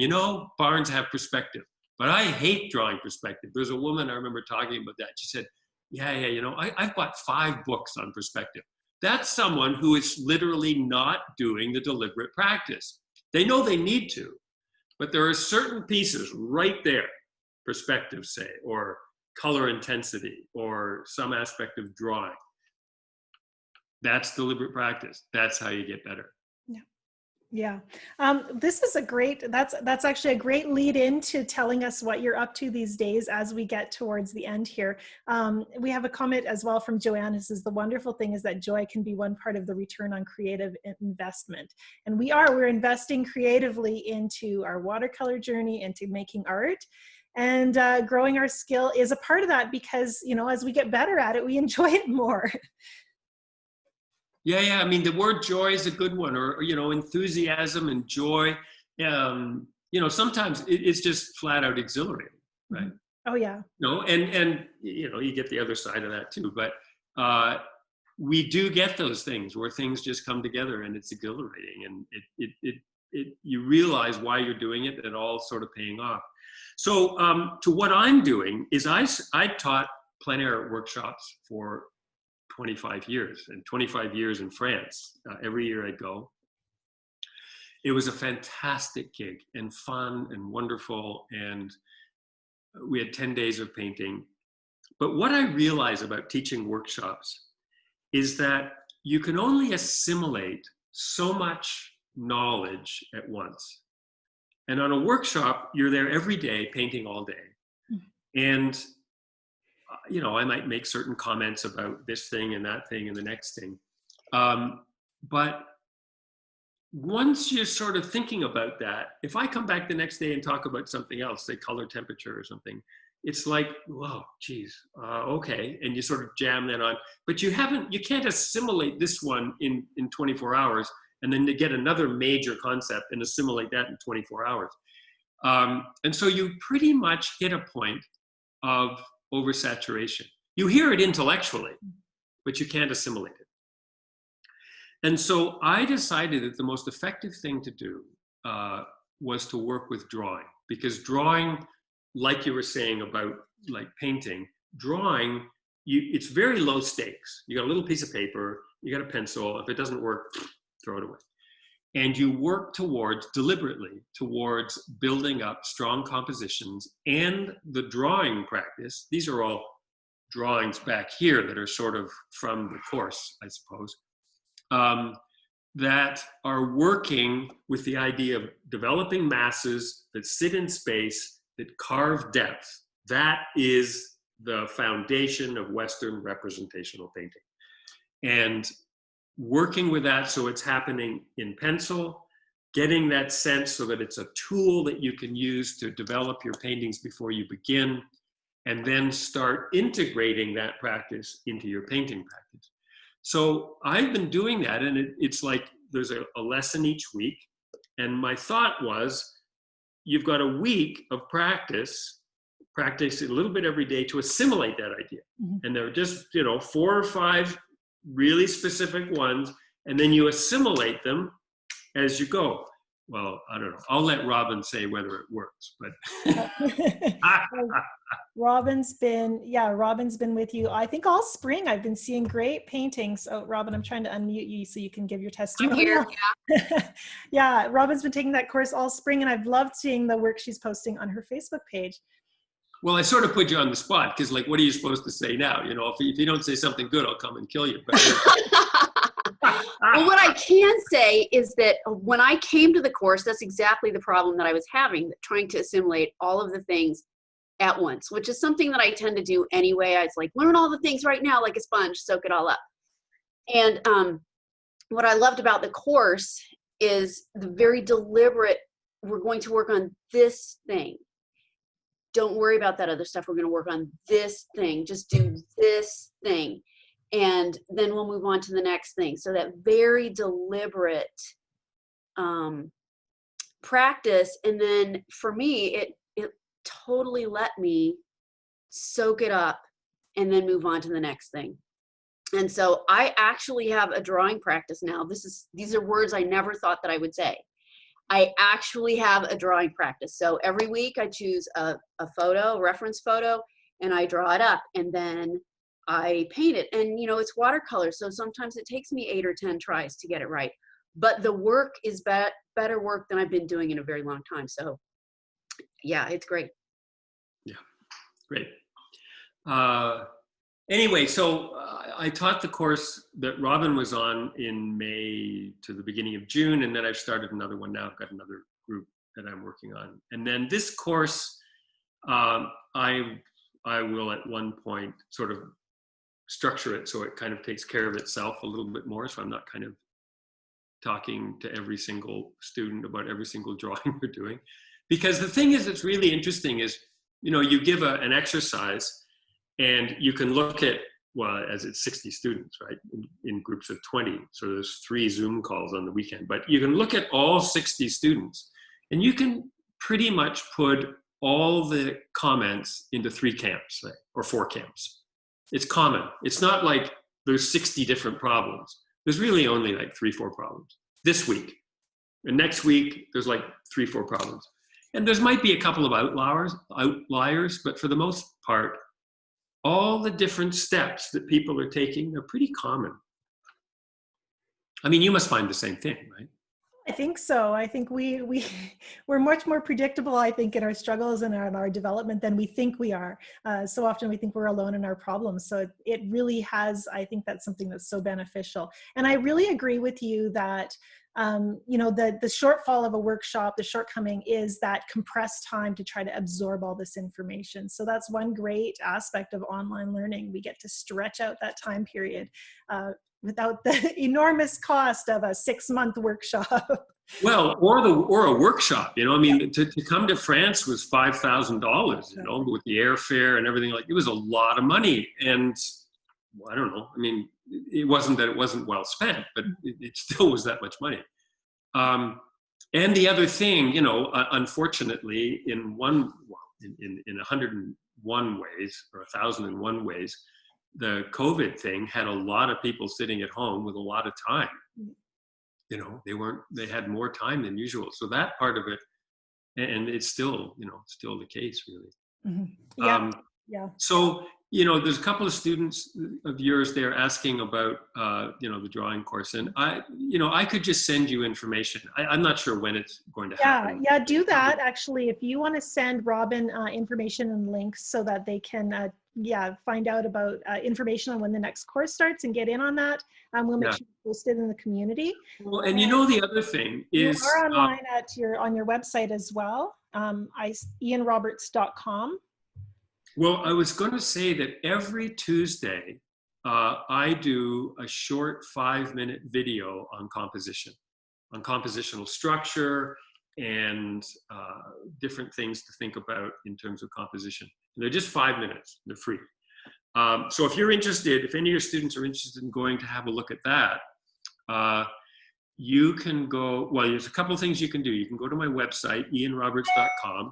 barns have perspective. But I hate drawing perspective. There's a woman I remember talking about that. She said, I've bought 5 books on perspective. That's someone who is literally not doing the deliberate practice. They know they need to, but there are certain pieces right there, perspective, say, or color intensity, or some aspect of drawing. That's deliberate practice. That's how you get better. Yeah. This is that's actually a great lead into telling us what you're up to these days as we get towards the end here. We have a comment as well from Joanne who says, the wonderful thing is that joy can be one part of the return on creative investment. And we're investing creatively into our watercolor journey, into making art. And growing our skill is a part of that because, as we get better at it, we enjoy it more. Yeah. I mean, the word joy is a good one, or enthusiasm and joy. Sometimes it's just flat out exhilarating, right? Oh yeah. And you get the other side of that too. But we do get those things where things just come together and it's exhilarating, and you realize why you're doing it, and it all sort of paying off. So to what I'm doing is I taught plein air workshops for 25 years, and 25 years in France. Every year I'd go. It was a fantastic gig and fun and wonderful, and we had 10 days of painting. But what I realize about teaching workshops is that you can only assimilate so much knowledge at once. And on a workshop, you're there every day, painting all day. And I might make certain comments about this thing and that thing and the next thing. But once you're sort of thinking about that, if I come back the next day and talk about something else, say color temperature or something, it's like, whoa, geez, okay. And you sort of jam that on. But you can't assimilate this one in 24 hours. and then to get another major concept and assimilate that in 24 hours. And so you pretty much hit a point of oversaturation. You hear it intellectually, but you can't assimilate it. And so I decided that the most effective thing to do was to work with drawing, because drawing, like you were saying about like painting, drawing, it's very low stakes. You got a little piece of paper, you got a pencil. If it doesn't work, throw it away. And you work deliberately towards building up strong compositions, and the drawing practice. These are all drawings back here that are sort of from the course, I suppose, that are working with the idea of developing masses that sit in space, that carve depth. That is the foundation of Western representational painting. And working with that so it's happening in pencil, getting that sense so that it's a tool that you can use to develop your paintings before you begin, and then start integrating that practice into your painting practice. So I've been doing that, and it's like there's a lesson each week. And my thought was, you've got a week of practice a little bit every day to assimilate that idea. Mm-hmm. And there are just, 4 or 5 really specific ones, and then you assimilate them as you go. Well, I don't know. I'll let Robin say whether it works, but Robin's been with you, I think, all spring. I've been seeing great paintings. Oh, Robin, I'm trying to unmute you so you can give your testimony. I'm here, yeah. Yeah, Robin's been taking that course all spring, and I've loved seeing the work she's posting on her Facebook page. Well, I sort of put you on the spot, because what are you supposed to say now? If you don't say something good, I'll come and kill you. Well, what I can say is that when I came to the course, that's exactly the problem that I was having, trying to assimilate all of the things at once, which is something that I tend to do anyway. I was like, learn all the things right now like a sponge, soak it all up. And what I loved about the course is the very deliberate, we're going to work on this thing. Don't worry about that other stuff. We're going to work on this thing. Just do this thing. And then we'll move on to the next thing. So that very deliberate practice. And then for me, it totally let me soak it up and then move on to the next thing. And so I actually have a drawing practice now. These are words I never thought that I would say. I actually have a drawing practice. So every week I choose a photo, a reference photo, and I draw it up, and then I paint it. And it's watercolor, so sometimes it takes me 8 or 10 tries to get it right. But the work is better work than I've been doing in a very long time. So yeah, it's great. Yeah, great. Anyway, so I taught the course that Robin was on in May to the beginning of June, and then I've started another one now. I've got another group that I'm working on. And then this course, I will at one point sort of structure it so it kind of takes care of itself a little bit more, so I'm not kind of talking to every single student about every single drawing we're doing. Because the thing is, it's really interesting is, you give an exercise, and you can look at, well, as it's 60 students, right, in groups of 20. So there's 3 Zoom calls on the weekend. But you can look at all 60 students, and you can pretty much put all the comments into 3 camps, say, or 4 camps. It's common. It's not like there's 60 different problems. There's really only like 3-4 problems this week. And next week, there's like 3-4 problems. And there might be a couple of outliers, but for the most part, all the different steps that people are taking are pretty common. I mean, you must find the same thing, right? I think so. I think we're much more predictable, I think, in our struggles and in our development than we think we are. So often we think we're alone in our problems. So it really has, I think that's something that's so beneficial. And I really agree with you that the shortfall of a workshop, the shortcoming is that compressed time to try to absorb all this information. So that's one great aspect of online learning. We get to stretch out that time period without the enormous cost of a 6-month workshop. Well, or a workshop, to come to France was $5,000, with the airfare and everything. Like, it was a lot of money. And I don't know. I mean, it wasn't that it wasn't well spent, but it still was that much money. And the other thing, you know, unfortunately, in 101 ways or 1,001 ways, the COVID thing had a lot of people sitting at home with a lot of time. You know, they had more time than usual. So that part of it, and it's still, you know, still the case, really. Mm-hmm. Yeah. Yeah. So, you know, there's a couple of students of yours there asking about, you know, the drawing course, and I could just send you information. I'm not sure when it's going to happen. Yeah, do that. Actually, if you want to send Robin information and links so that they can, find out about information on when the next course starts and get in on that, we'll make sure it's posted in the community. Well, and you know, the other thing is, you are online on your website as well, ianroberts.com. Well, I was going to say that every Tuesday, I do a short 5-minute video on composition, on compositional structure, and different things to think about in terms of composition. And they're just 5 minutes. They're free. So if you're interested, if any of your students are interested in going to have a look at that, you can go, well, there's a couple of things you can do. You can go to my website, ianroberts.com.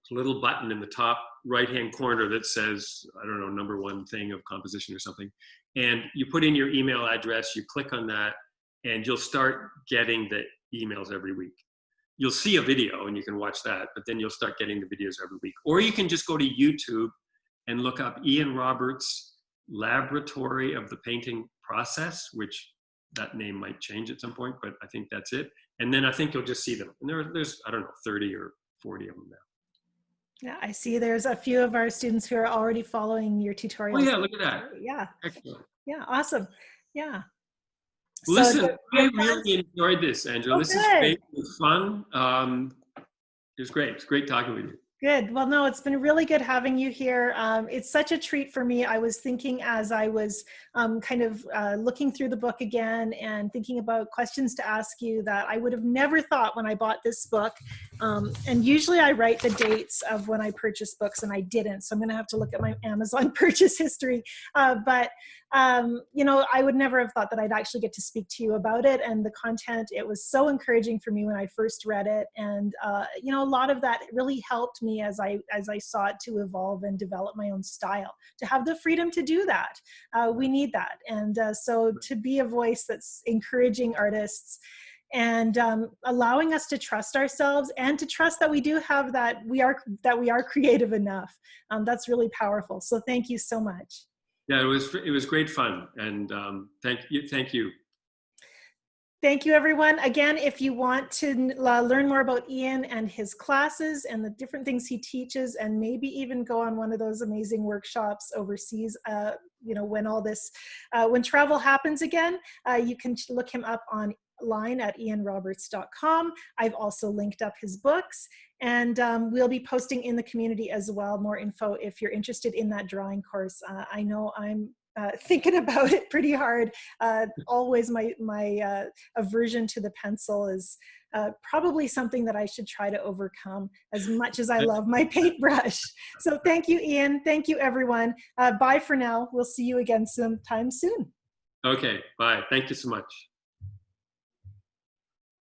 A little button in the top right-hand corner that says, I don't know, number 1 thing of composition or something. And you put in your email address, you click on that, and you'll start getting the emails every week. You'll see a video and you can watch that, but then you'll start getting the videos every week. Or you can just go to YouTube and look up Ian Roberts Laboratory of the Painting Process, which that name might change at some point, but I think that's it. And then I think you'll just see them. And there's, I don't know, 30 or 40 of them now. Yeah, I see there's a few of our students who are already following your tutorials. Oh yeah, look at that. Yeah. Excellent. Yeah, awesome. Yeah. Listen, I really enjoyed this, Angela. This is great. It was fun. It was great. It's great talking with you. Good. Well, no, it's been really good having you here. It's such a treat for me. I was thinking as I was looking through the book again and thinking about questions to ask you that I would have never thought when I bought this book. And usually I write the dates of when I purchase books, and I didn't. So I'm going to have to look at my Amazon purchase history. But you know, I would never have thought that I'd actually get to speak to you about it, and the content. It was so encouraging for me when I first read it, and you know, a lot of that really helped me as I sought to evolve and develop my own style. To have the freedom to do that, we need that, and so to be a voice that's encouraging artists and allowing us to trust ourselves and to trust that we do have that we are creative enough. That's really powerful. So thank you so much. Yeah, it was great fun, and thank you. Thank you, everyone. Again, if you want to learn more about Ian and his classes and the different things he teaches, and maybe even go on one of those amazing workshops overseas, you know, when all this, when travel happens again, you can look him up online at ianroberts.com. I've also linked up his books, and we'll be posting in the community as well more info if you're interested in that drawing course. I know I'm thinking about it pretty hard. Always my aversion to the pencil is probably something that I should try to overcome, as much as I love my paintbrush. So thank you, Ian. Thank you, everyone. Bye for now. We'll see you again sometime soon. Okay, bye. Thank you so much.